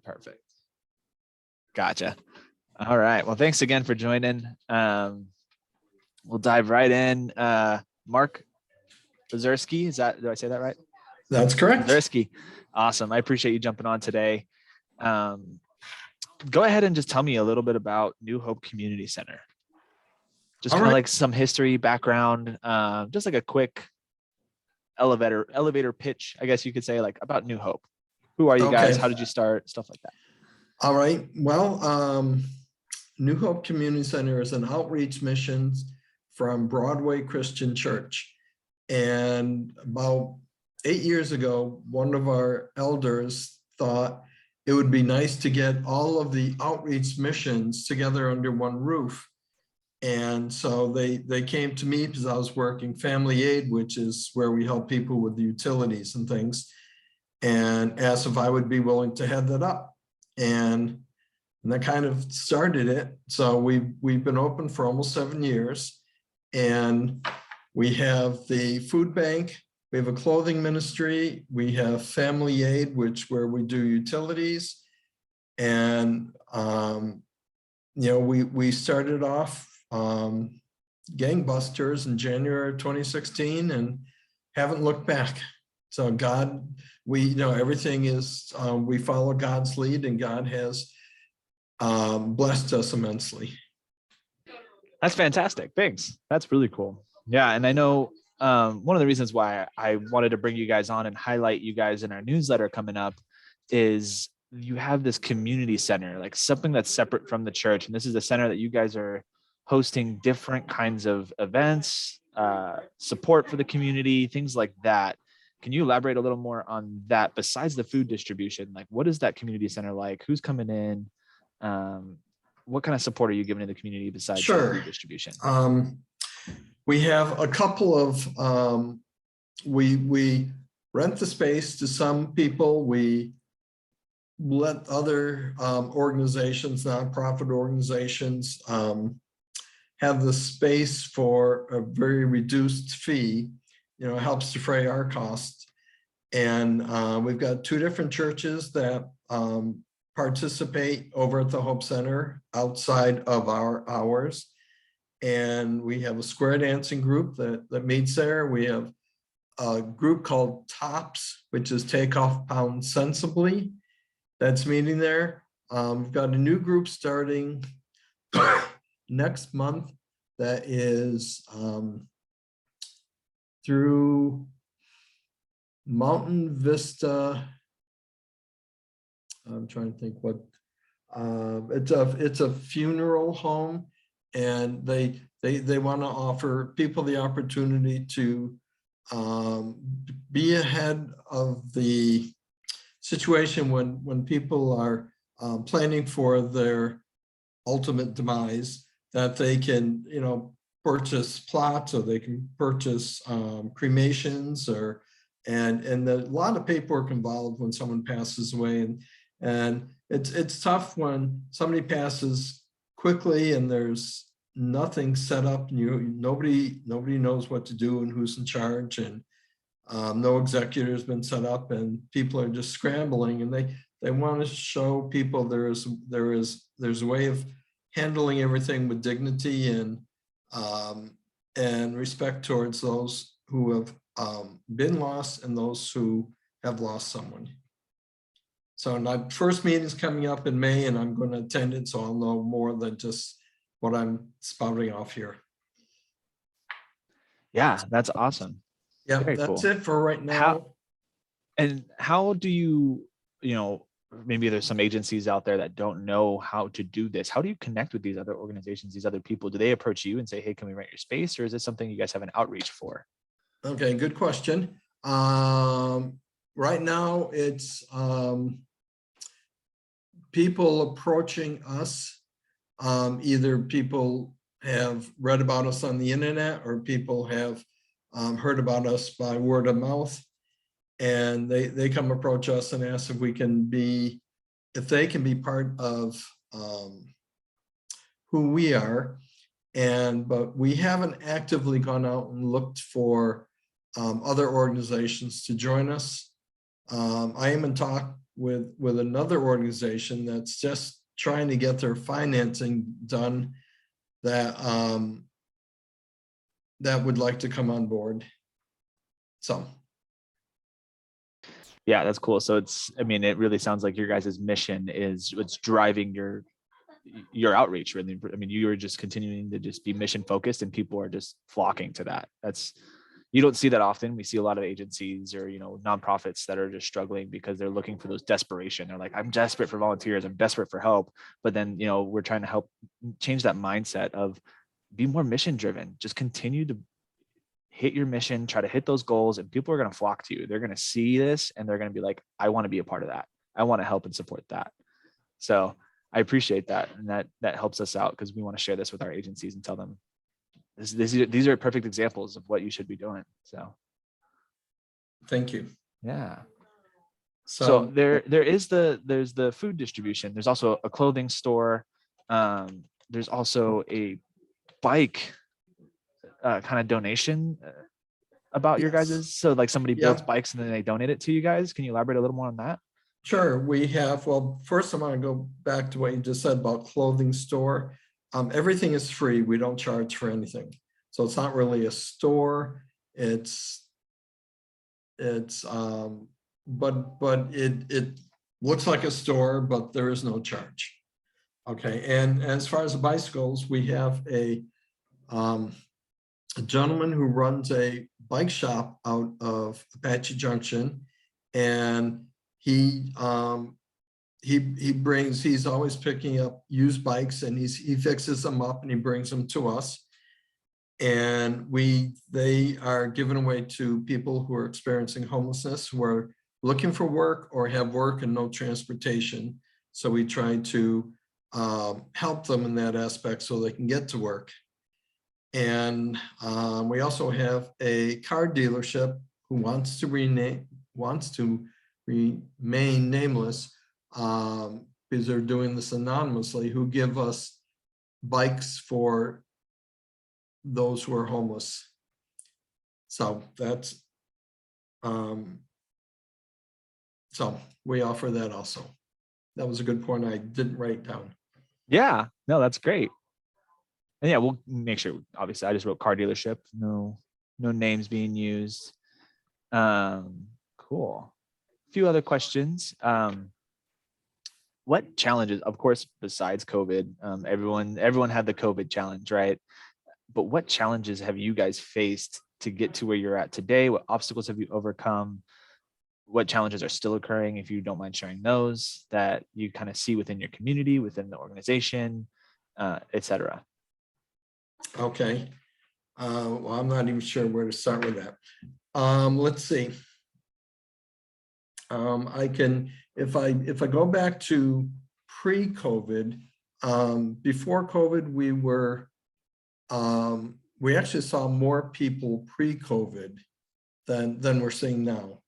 Perfect. Gotcha. All right. Well, thanks again for joining. We'll dive right in. Mark Bazurski, do I say that right? That's correct. Bazurski. Awesome. I appreciate you jumping on today. Go ahead and just tell me a little bit about New Hope Community Center. Just kind of like some history, background, just like a quick elevator pitch, I guess you could say, like about New Hope. Who are you guys? How did you start? Stuff like that. All right. Well, New Hope Community Center is an outreach mission from Broadway Christian Church. And about 8 years ago, one of our elders thought it would be nice to get all of the outreach missions together under one roof. And so they came to me because I was working family aid, which is where we help people with the utilities and things, and asked if I would be willing to head that up. And that kind of started it. So we've been open for almost 7 years, and we have the food bank, we have a clothing ministry, we have family aid, where we do utilities. And we started off gangbusters in January of 2016 and haven't looked back. So God, everything is, we follow God's lead, and God has blessed us immensely. That's fantastic. Thanks. That's really cool. Yeah. And I know one of the reasons why I wanted to bring you guys on and highlight you guys in our newsletter coming up is you have this community center, like something that's separate from the church. And this is a center that you guys are hosting different kinds of events, support for the community, things like that. Can you elaborate a little more on that besides the food distribution? Like, what is that community center like? Who's coming in? What kind of support are you giving to the community besides food distribution? We have a couple of, we rent the space to some people. We let other organizations, nonprofit organizations, have the space for a very reduced fee. It helps defray our costs. And we've got 2 different churches that participate over at the Hope Center outside of our hours. And we have a square dancing group that meets there. We have a group called TOPS, which is Take Off Pounds Sensibly, that's meeting there. We've got a new group starting next month that is through Mountain Vista. I'm trying to think what, it's a funeral home, and they want to offer people the opportunity to be ahead of the situation when people are planning for their ultimate demise, that they can, purchase plots, or they can purchase cremations, and a lot of paperwork involved when someone passes away, and it's tough when somebody passes quickly and there's nothing set up. Nobody knows what to do and who's in charge, and no executor has been set up, and people are just scrambling, and they want to show people there's a way of handling everything with dignity and respect towards those who have been lost and those who have lost someone. So my first meeting is coming up in May, and I'm going to attend it, so I'll know more than just what I'm spouting off here. Yeah, that's awesome. Yeah, that's it for right now. How do you, maybe there's some agencies out there that don't know how to do this. How do you connect with these other organizations, these other people? Do they approach you and say, hey, can we rent your space? Or is this something you guys have an outreach for? Okay, good question. Right now it's people approaching us. Either people have read about us on the internet, or people have heard about us by word of mouth, and they come approach us and ask if they can be part of who we are. But we haven't actively gone out and looked for other organizations to join us. I am in talk with another organization that's just trying to get their financing done that that would like to come on board. So. Yeah, that's cool. So I mean, it really sounds like your guys' mission is what's driving your outreach, really. I mean, you are just continuing to just be mission focused, and people are just flocking to that. You don't see that often. We see a lot of agencies or, nonprofits that are just struggling because they're looking for those desperation. They're like, I'm desperate for volunteers. I'm desperate for help. But then, we're trying to help change that mindset of be more mission driven. Just continue to hit your mission, try to hit those goals, and people are going to flock to you. They're going to see this and they're going to be like, I want to be a part of that. I want to help and support that. So I appreciate that. And that helps us out because we want to share this with our agencies and tell them these are perfect examples of what you should be doing. So thank you. Yeah. So there's the food distribution. There's also a clothing store. There's also a bike kind of donation about your guys's. So like somebody builds bikes and then they donate it to you guys. Can you elaborate a little more on that? Sure. We have, well, first I want to go back to what you just said about clothing store. Everything is free. We don't charge for anything. So it's not really a store. But it looks like a store, but there is no charge. Okay. And as far as the bicycles, we have a gentleman who runs a bike shop out of Apache Junction, and he's always picking up used bikes, and he fixes them up and he brings them to us. And they are given away to people who are experiencing homelessness, who are looking for work or have work and no transportation. So we try to help them in that aspect so they can get to work. And we also have a car dealership who wants to remain nameless because they're doing this anonymously, who give us bikes for those who are homeless. So that's so we offer that also. That was a good point I didn't write down. Yeah, no, that's great. And yeah, we'll make sure, obviously I just wrote car dealership, no names being used. Cool. A few other questions. What challenges, of course, besides COVID, everyone had the COVID challenge, right? But what challenges have you guys faced to get to where you're at today? What obstacles have you overcome? What challenges are still occurring, if you don't mind sharing those, that you kind of see within your community, within the organization, et cetera? Okay. Well, I'm not even sure where to start with that. Let's see. I can, if I go back to pre-COVID, before COVID, we actually saw more people pre-COVID than we're seeing now.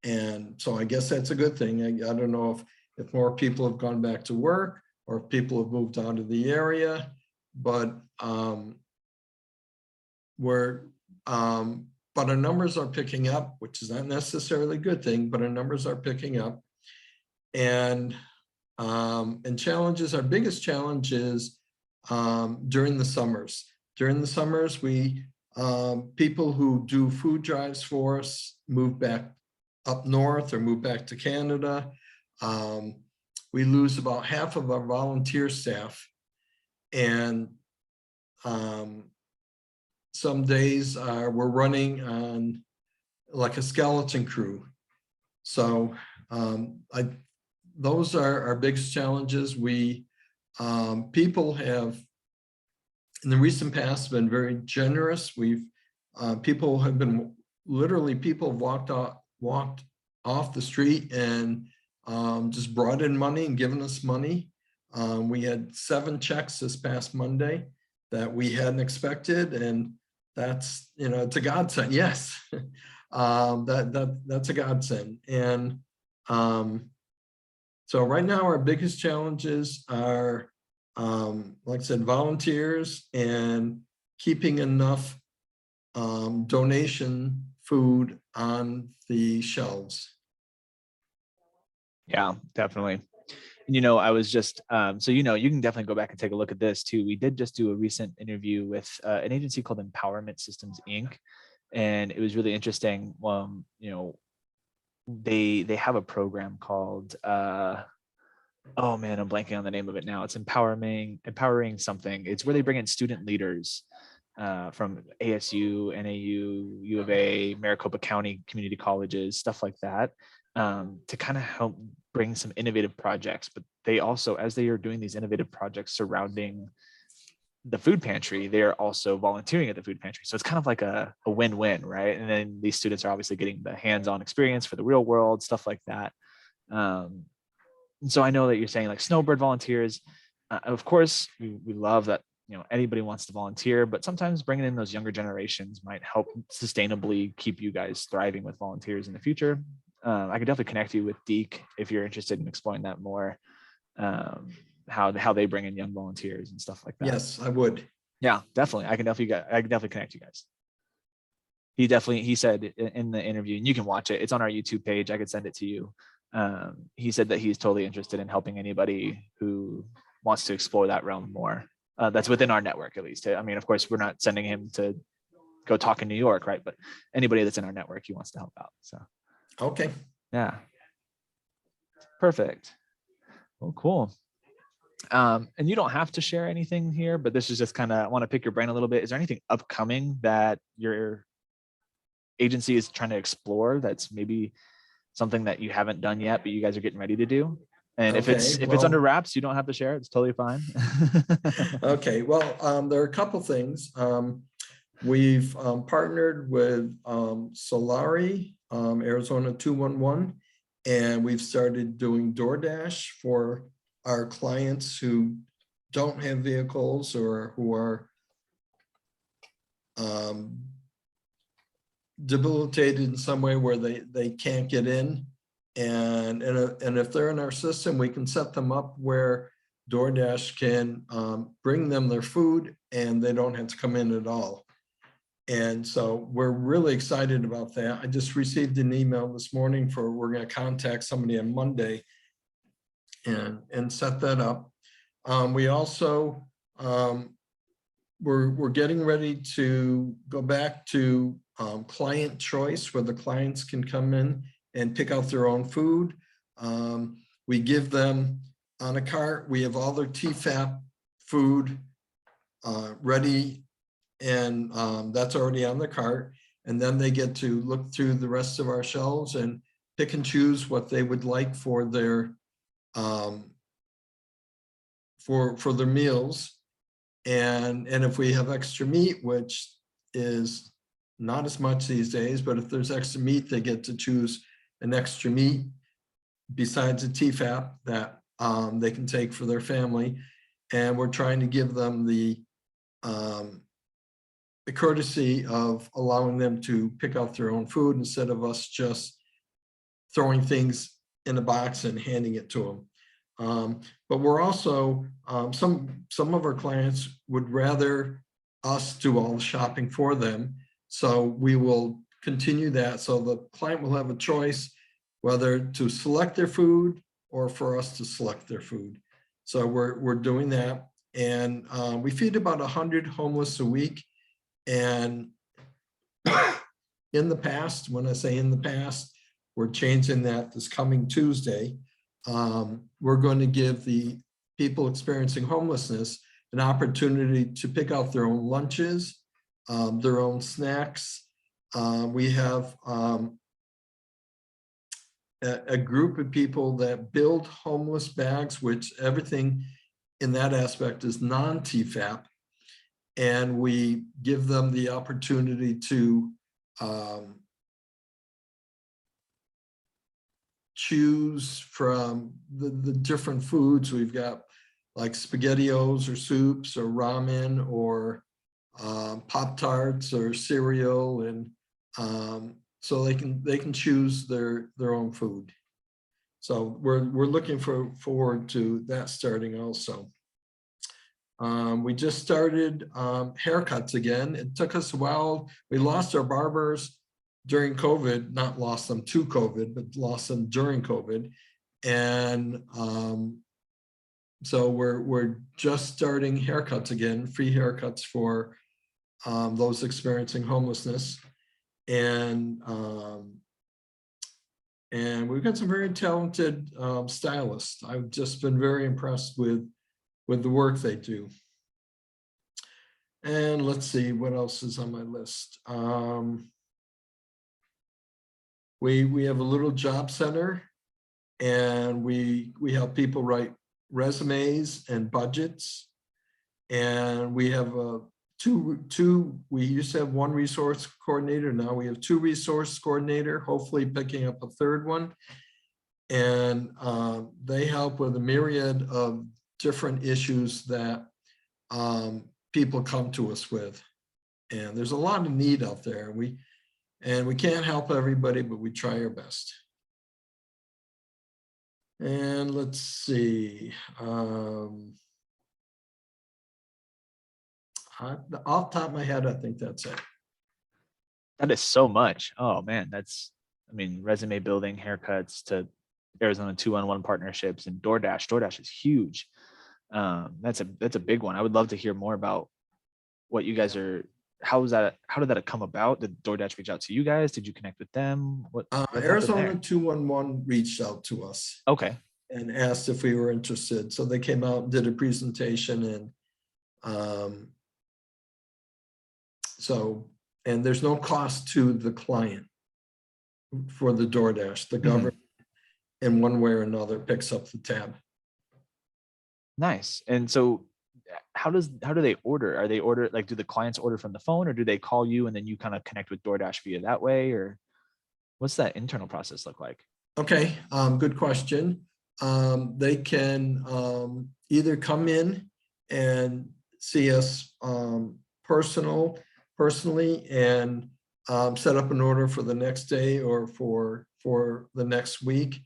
And so I guess that's a good thing. I don't know if more people have gone back to work or if people have moved out of the area, but but our numbers are picking up, which is not necessarily a good thing, but our numbers are picking up. And challenges, our biggest challenge is during the summers. During the summers, people who do food drives for us move back up north or move back to Canada. We lose about half of our volunteer staff, and some days we're running on like a skeleton crew. So those are our biggest challenges. People have in the recent past been very generous. People have been literally, people have walked off the street and just brought in money and given us money. We had 7 checks this past Monday that we hadn't expected, and that's, it's a godsend. Yes, that's a godsend. And so right now our biggest challenges are, like I said, volunteers and keeping enough donation food on the shelves. Yeah, definitely. And, you know, I was just, so, you know, you can definitely go back and take a look at this too. We did just do a recent interview with an agency called Empowerment Systems Inc. And it was really interesting. You know, they have a program called, oh man, I'm blanking on the name of it now. It's empowering something. It's where they bring in student leaders from ASU, NAU, U of A, Maricopa County community colleges, stuff like that, to kind of help bring some innovative projects. But they also, as they are doing these innovative projects surrounding the food pantry, they're also volunteering at the food pantry. So it's kind of like a win-win, right? And then these students are obviously getting the hands-on experience for the real world, stuff like that. And so I know that you're saying like snowbird volunteers. Of course, we love that, you know, anybody wants to volunteer, but sometimes bringing in those younger generations might help sustainably keep you guys thriving with volunteers in the future. I could definitely connect you with Deke if you're interested in exploring that more. How they bring in young volunteers and stuff like that. Yes, I would. Yeah, definitely. I can definitely connect you guys. He said in the interview, and you can watch it. It's on our YouTube page. I could send it to you. He said that he's totally interested in helping anybody who wants to explore that realm more. That's within our network, at least. I mean, of course, we're not sending him to go talk in New York, right? But anybody that's in our network, he wants to help out. So, Okay. yeah, perfect. Well, cool. And you don't have to share anything here, but this is just kind of, I want to pick your brain a little bit. Is there anything upcoming that your agency is trying to explore that's maybe something that you haven't done yet, but you guys are getting ready to do? And if Okay, it's under wraps, you don't have to share it. It's totally fine. Okay, well, there are a couple things. We've partnered with Solari, Arizona 211, and we've started doing Doordash for our clients who don't have vehicles or who are debilitated in some way where they can't get in. And if they're in our system, we can set them up where DoorDash can bring them their food and they don't have to come in at all. And so we're really excited about that. I just received an email this morning we're going to contact somebody on Monday and set that up. We also, we're getting ready to go back to client choice, where the clients can come in and pick out their own food. We give them on a cart, we have all their TFAP food ready, and that's already on the cart. And then they get to look through the rest of our shelves and pick and choose what they would like for their meals. And if we have extra meat, which is not as much these days, but if there's extra meat, they get to choose an extra meat besides a TFAP that they can take for their family. And we're trying to give them the courtesy of allowing them to pick out their own food instead of us just throwing things in a box and handing it to them. But we're also, some of our clients would rather us do all the shopping for them. So we will continue that. So the client will have a choice whether to select their food or for us to select their food. So we're doing that. And we feed about 100 homeless a week. And in the past, when I say in the past, we're changing that this coming Tuesday. We're going to give the people experiencing homelessness an opportunity to pick out their own lunches, their own snacks. We have a group of people that build homeless bags, which everything in that aspect is non-TFAP. And we give them the opportunity to choose from the different foods. We've got like SpaghettiOs or soups or ramen or Pop-Tarts or cereal, and so they can choose their own food. So we're looking forward to that starting also. We just started haircuts again. It took us a while. We lost our barbers during COVID, not lost them to COVID, but lost them during COVID. And so we're just starting haircuts again, free haircuts for those experiencing homelessness. And we've got some very talented stylists. I've just been very impressed with the work they do. And let's see what else is on my list. We have a little job center, and we help people write resumes and budgets. And we have we used to have one resource coordinator. Now we have 2 resource coordinator, hopefully picking up a 3rd one. And they help with a myriad of different issues that people come to us with. And there's a lot of need out there. And we can't help everybody, but we try our best. And let's see. Off the top of my head, I think that's it. That is so much. Oh man, that's, I mean, resume building, haircuts, to Arizona 2-on-1 partnerships, and Doordash. Doordash is huge. That's a big one. I would love to hear more about what you guys are. How did that come about? Did Doordash reach out to you guys? Did you connect with them? What Arizona 2-on-1 reached out to us. Okay. And asked if we were interested. So they came out and did a presentation, and and there's no cost to the client for the Doordash. The government, in one way or another, picks up the tab. Nice. And so how do they order? Are they like, do the clients order from the phone, or do they call you and then you kind of connect with Doordash via that way? Or what's that internal process look like? Okay, good question. They can either come in and see us personally and set up an order for the next day or for the next week.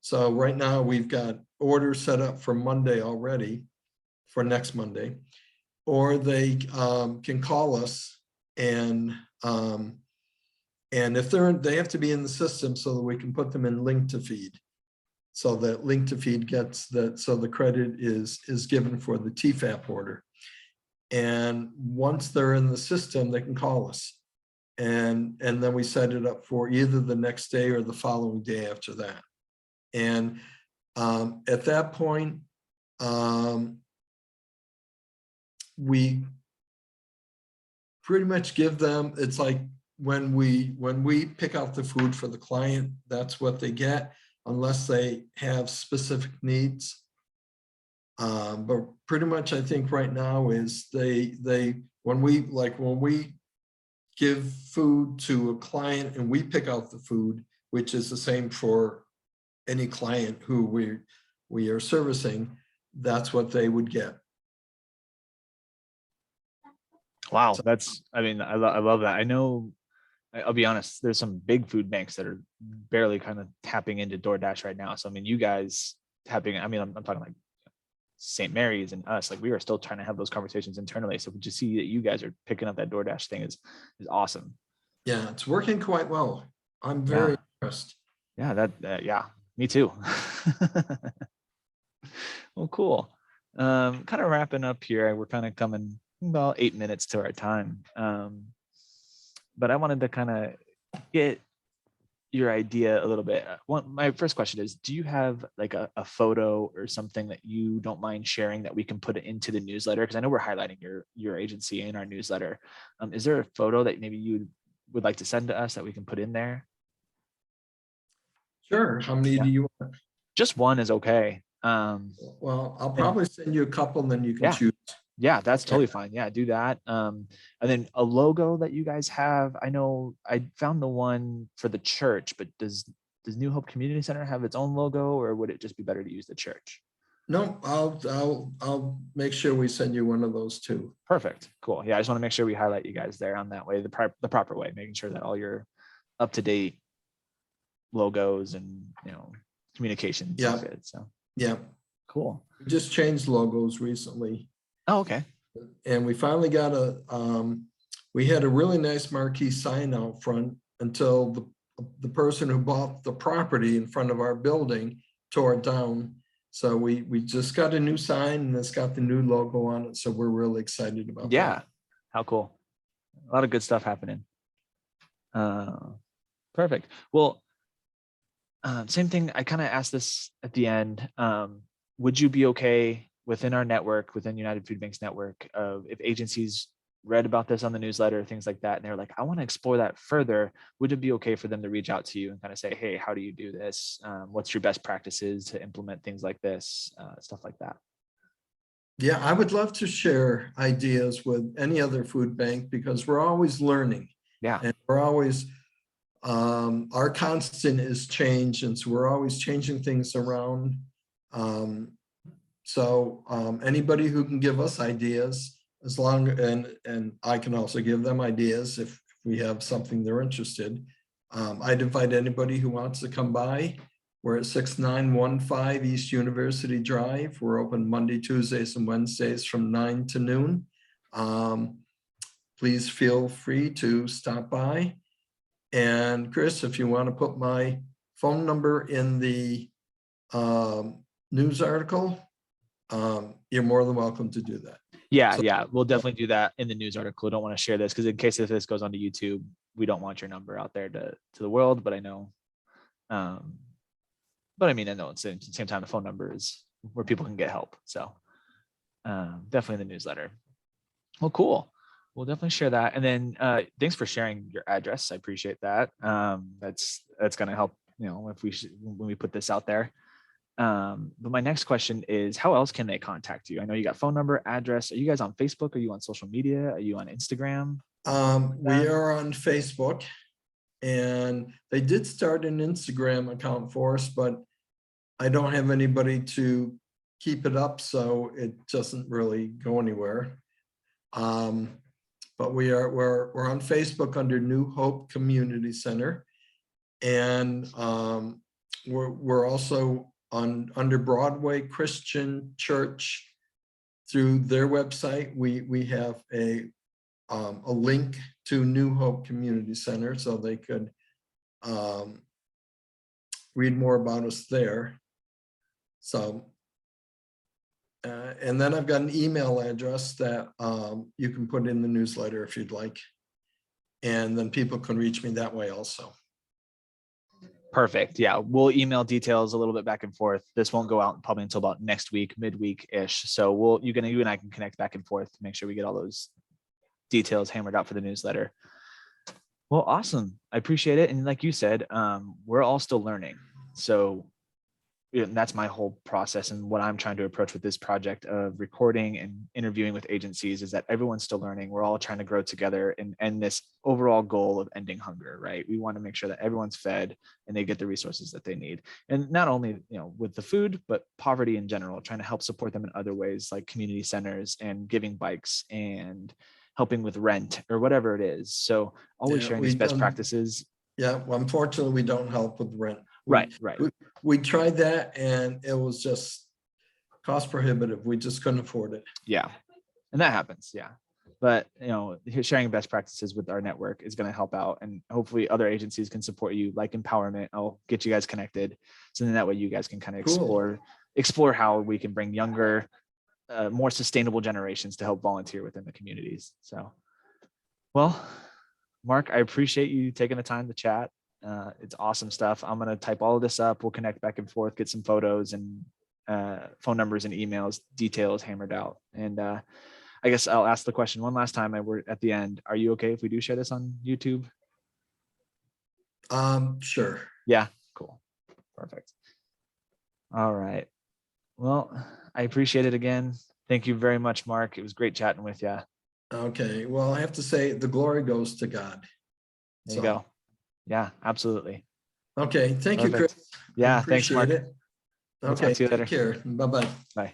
So right now we've got orders set up for Monday already, for next Monday, or they can call us, and if they have to be in the system so that we can put them in link to feed. So that link to feed gets that, so the credit is given for the TFAP order. And once they're in the system, they can call us. And then we set it up for either the next day or the following day after that. And at that point, we pretty much give them, it's like when we pick out the food for the client, that's what they get, unless they have specific needs. But pretty much I think right now is when we give food to a client and we pick out the food, which is the same for any client who we are servicing, that's what they would get. Wow, that's, I mean, I love that. I know, I'll be honest, there's some big food banks that are barely kind of tapping into Doordash right now. So, I mean, you guys tapping, I mean, I'm talking like St. Mary's and us, like we are still trying to have those conversations internally. So to see that you guys are picking up that Doordash thing is awesome. Yeah, it's working quite well. I'm very impressed. Yeah, yeah, me too. Well, cool. Kind of wrapping up here. We're kind of coming about 8 minutes to our time. But I wanted to kind of get your idea a little bit. My first question is, do you have like a photo or something that you don't mind sharing that we can put it into the newsletter? Because I know we're highlighting your agency in our newsletter. Is there a photo that maybe you would like to send to us that we can put in there? Sure. How many do you want? Just one is okay. Well, I'll probably send you a couple and then you can choose. Yeah, that's totally fine. Yeah, do that. And then a logo that you guys have. I know I found the one for the church, but does New Hope Community Center have its own logo, or would it just be better to use the church? No, I'll make sure we send you one of those too. Perfect. Cool. Yeah, I just want to make sure we highlight you guys there on that way, the proper way, making sure that all your up to date logos and communication. Yeah. Good, so yeah. Cool. We just changed logos recently. Oh, okay. And we finally got we had a really nice marquee sign out front until the person who bought the property in front of our building tore it down. So we just got a new sign and it's got the new logo on it. So we're really excited about Yeah. that. How cool. A lot of good stuff happening. Perfect. Well, same thing. I kind of asked this at the end. Would you be okay within our network, within United Food Bank's network, of if agencies read about this on the newsletter, things like that, and they're like, I want to explore that further, would it be okay for them to reach out to you and kind of say, hey, how do you do this? What's your best practices to implement things like this, stuff like that? Yeah, I would love to share ideas with any other food bank because we're always learning. Yeah. And we're always, our constant is change. And so we're always changing things around. Anybody who can give us ideas, as long, and I can also give them ideas if we have something they're interested. I'd invite anybody who wants to come by. We're at 6915 East University Drive. We're open Monday, Tuesdays, and Wednesdays from 9 to noon. Please feel free to stop by. And Chris, if you want to put my phone number in the news article, you're more than welcome to do that. Yeah, yeah, we'll definitely do that in the news article. I don't want to share this because in case if this goes onto YouTube, we don't want your number out there to the world. But I know, but I mean, I know at the same time, the phone number is where people can get help. So definitely in the newsletter. Well, cool. We'll definitely share that. And then thanks for sharing your address. I appreciate that. That's going to help, if when we put this out there. But my next question is, how else can they contact you? I know you got phone number, address. Are you guys on Facebook? Are you on social media? Are you on Instagram? We are on Facebook, and they did start an Instagram account for us, but I don't have anybody to keep it up, so it doesn't really go anywhere. But we're on Facebook under New Hope Community Center, and we're also under Broadway Christian Church. Through their website, we have a link to New Hope Community Center, so they could read more about us there. So, and then I've got an email address that you can put in the newsletter if you'd like, and then people can reach me that way also. Perfect. Yeah, we'll email details a little bit back and forth. This won't go out probably until about next week, midweek-ish. So you and I can connect back and forth to make sure we get all those details hammered out for the newsletter. Well, awesome. I appreciate it. And like you said, we're all still learning. So that's my whole process, and what I'm trying to approach with this project of recording and interviewing with agencies is that everyone's still learning. We're all trying to grow together and end this overall goal of ending hunger, right? We want to make sure that everyone's fed and they get the resources that they need. And not only, with the food, but poverty in general, trying to help support them in other ways like community centers and giving bikes and helping with rent or whatever it is. So always sharing these best practices. Yeah, well, unfortunately, we don't help with rent. Right. We tried that and it was just cost prohibitive. We just couldn't afford it. Yeah. And that happens. Yeah. But, sharing best practices with our network is going to help out, and hopefully other agencies can support you, like Empowerment. I'll get you guys connected. So then that way you guys can kind of explore how we can bring younger, more sustainable generations to help volunteer within the communities. So, well, Mark, I appreciate you taking the time to chat. It's awesome stuff. I'm going to type all of this up. We'll connect back and forth, get some photos and phone numbers and emails, details hammered out. And I guess I'll ask the question one last time. We're at the end. Are you okay if we do share this on YouTube? Sure. Yeah, cool. Perfect. All right. Well, I appreciate it again. Thank you very much, Mark. It was great chatting with you. Okay. Well, I have to say the glory goes to God. There you go. Yeah, absolutely. Okay. Thank you, Chris. Yeah. Thanks, Mark. It. Okay. We'll talk to you later. Take care. Bye-bye. Bye.